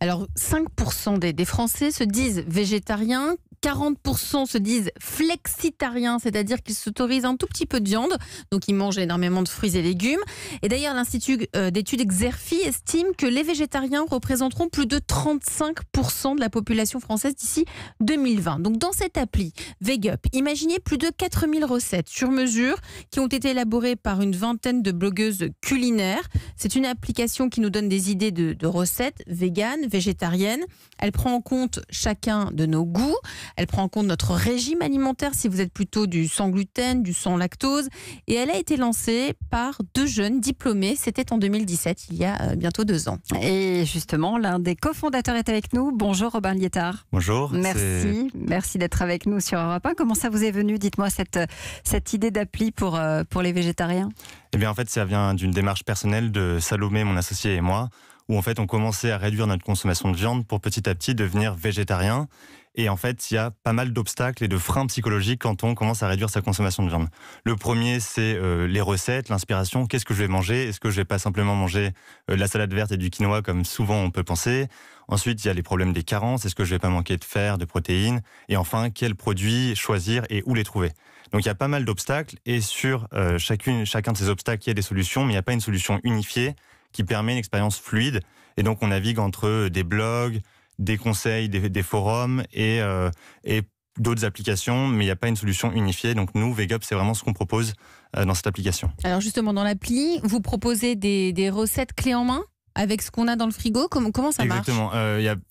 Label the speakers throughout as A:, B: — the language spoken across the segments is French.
A: Alors 5% des Français se disent végétariens, 40% se disent flexitariens, c'est-à-dire qu'ils s'autorisent un tout petit peu de viande, donc ils mangent énormément de fruits et légumes. Et d'ailleurs, l'Institut d'études Xerfi estime que les végétariens représenteront plus de 35% de la population française d'ici 2020. Donc dans cette appli VegUp, imaginez plus de 4000 recettes sur mesure qui ont été élaborées par une vingtaine de blogueuses culinaires. C'est une application qui nous donne des idées de recettes véganes, végétariennes. Elle prend en compte chacun de nos goûts. Elle prend en compte notre régime alimentaire si vous êtes plutôt du sans gluten, du sans lactose. Et elle a été lancée par 2 jeunes diplômés. C'était en 2017, il y a bientôt 2 ans.
B: Et justement, l'un des cofondateurs est avec nous. Bonjour Robin Liétard.
C: Bonjour.
B: Merci d'être avec nous sur Europe 1. Comment ça vous est venu, dites-moi, cette idée d'appli pour les végétariens?
C: Eh bien en fait, ça vient d'une démarche personnelle de Salomé, mon associé et moi, où en fait on commençait à réduire notre consommation de viande pour petit à petit devenir végétarien. Et en fait, il y a pas mal d'obstacles et de freins psychologiques quand on commence à réduire sa consommation de viande. Le premier, c'est les recettes, l'inspiration. Qu'est-ce que je vais manger? Est-ce que je vais pas simplement manger de la salade verte et du quinoa comme souvent on peut penser? Ensuite, il y a les problèmes des carences. Est-ce que je vais pas manquer de fer, de protéines? Et enfin, quels produits choisir et où les trouver? Donc il y a pas mal d'obstacles et sur chacun de ces obstacles, il y a des solutions, mais il n'y a pas une solution unifiée qui permet une expérience fluide. Et donc on navigue entre des blogs, des conseils, des forums et d'autres applications, mais il n'y a pas une solution unifiée. Donc nous, VegUp, c'est vraiment ce qu'on propose dans cette application.
A: Alors justement, dans l'appli, vous proposez des recettes clés en main avec ce qu'on a dans le frigo. Comment ça marche?
C: Exactement.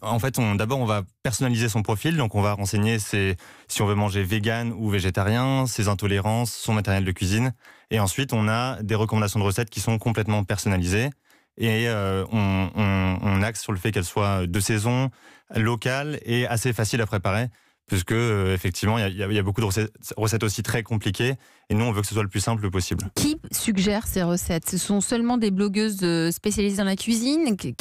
C: En fait, d'abord, on va personnaliser son profil. Donc on va renseigner si on veut manger vegan ou végétarien, ses intolérances, son matériel de cuisine. Et ensuite, on a des recommandations de recettes qui sont complètement personnalisées. Et on axe sur le fait qu'elles soient de saison, locales et assez faciles à préparer, puisque effectivement il y a beaucoup de recettes aussi très compliquées, et nous on veut que ce soit le plus simple possible.
A: Qui suggère ces recettes? Ce sont seulement des blogueuses spécialisées dans la cuisine qui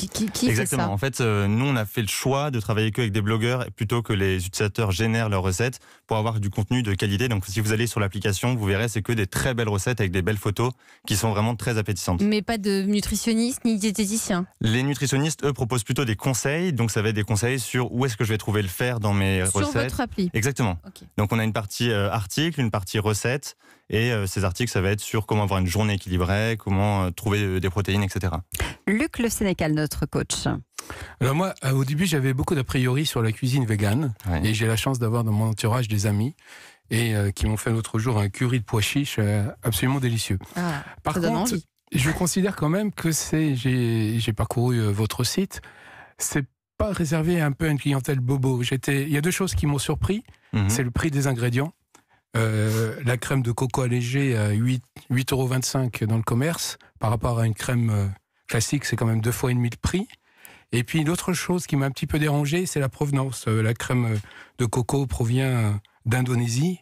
C: Exactement.
A: fait ça?
C: En fait, nous on a fait le choix de travailler qu'avec des blogueurs plutôt que les utilisateurs génèrent leurs recettes pour avoir du contenu de qualité. Donc si vous allez sur l'application, vous verrez c'est que des très belles recettes avec des belles photos qui sont vraiment très appétissantes.
A: Mais pas de nutritionniste ni diététicien?
C: Les nutritionnistes, eux, proposent plutôt des conseils. Donc ça va être des conseils sur où est-ce que je vais trouver le fer dans mes recettes.
A: Sur votre appli?
C: Exactement.
A: Okay.
C: Donc on a une partie articles, une partie recettes. Et ces articles, ça va être sur comment avoir une journée équilibrée, comment trouver des protéines, etc.
B: Luc Le Sénécal, notre coach.
D: Alors moi, au début, j'avais beaucoup d'a priori sur la cuisine végane.
C: Oui.
D: Et j'ai la chance d'avoir dans mon entourage des amis et qui m'ont fait l'autre jour un curry de pois chiches absolument délicieux.
A: Ah,
D: Par
A: ça donne
D: contre,
A: envie.
D: je considère quand même que j'ai parcouru votre site, c'est pas réservé un peu à une clientèle bobo. Il y a 2 choses qui m'ont surpris. C'est le prix des ingrédients. La crème de coco allégée à 8,25 € dans le commerce, par rapport à une crème classique, c'est quand même 2,5 fois le prix. Et puis l'autre chose qui m'a un petit peu dérangé, c'est la provenance. La crème de coco provient d'Indonésie.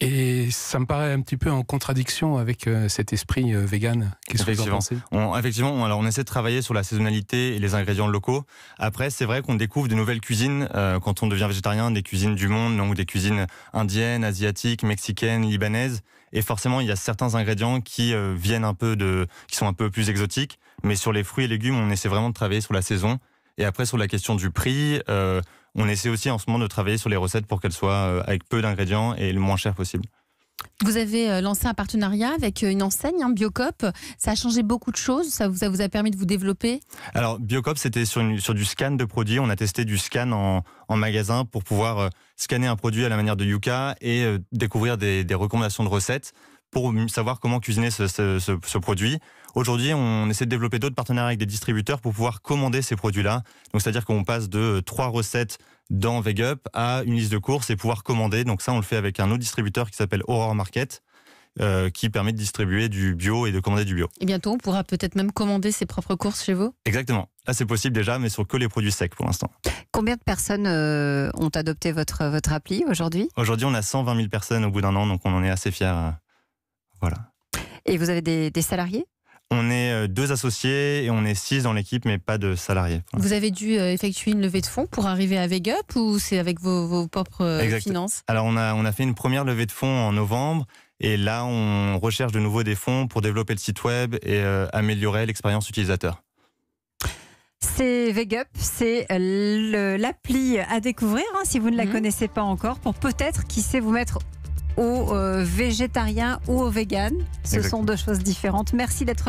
D: Et ça me paraît un petit peu en contradiction avec cet esprit vegan. Qu'est-ce que vous en pensez?
C: Effectivement, alors on essaie de travailler sur la saisonnalité et les ingrédients locaux. Après, c'est vrai qu'on découvre de nouvelles cuisines quand on devient végétarien, des cuisines du monde, donc des cuisines indiennes, asiatiques, mexicaines, libanaises. Et forcément, il y a certains ingrédients qui qui sont un peu plus exotiques. Mais sur les fruits et légumes, on essaie vraiment de travailler sur la saison. Et après, sur la question du prix, on essaie aussi en ce moment de travailler sur les recettes pour qu'elles soient avec peu d'ingrédients et le moins cher possible.
A: Vous avez lancé un partenariat avec une enseigne, Biocop. Ça a changé beaucoup de choses. Ça vous a permis de vous développer?
C: Alors, Biocop, c'était sur du scan de produits. On a testé du scan en magasin pour pouvoir scanner un produit à la manière de Yuka et découvrir des recommandations de recettes pour savoir comment cuisiner ce produit. Aujourd'hui, on essaie de développer d'autres partenariats avec des distributeurs pour pouvoir commander ces produits-là. Donc, c'est-à-dire qu'on passe de 3 recettes dans VegUp à une liste de courses et pouvoir commander. Donc ça, on le fait avec un autre distributeur qui s'appelle Aurore Market, qui permet de distribuer du bio et de commander du bio.
A: Et bientôt, on pourra peut-être même commander ses propres courses chez vous?
C: Exactement. Là, c'est possible déjà, mais sur que les produits secs pour l'instant.
B: Combien de personnes ont adopté votre appli aujourd'hui?
C: Aujourd'hui, on a 120 000 personnes au bout d'1 an, donc on en est assez fiers. Voilà.
B: Et vous avez des salariés?
C: On est 2 associés et on est 6 dans l'équipe, mais pas de salariés.
A: Vous avez dû effectuer une levée de fonds pour arriver à VegUp ou c'est avec vos propres finances?
C: Alors on a fait une première levée de fonds en novembre et là on recherche de nouveau des fonds pour développer le site web et améliorer l'expérience utilisateur.
B: C'est Vegup, c'est l'appli à découvrir si vous ne la connaissez pas encore, pour peut-être, qui sait, vous mettre au végétarien ou au vegan. Ce sont deux choses différentes. Merci d'être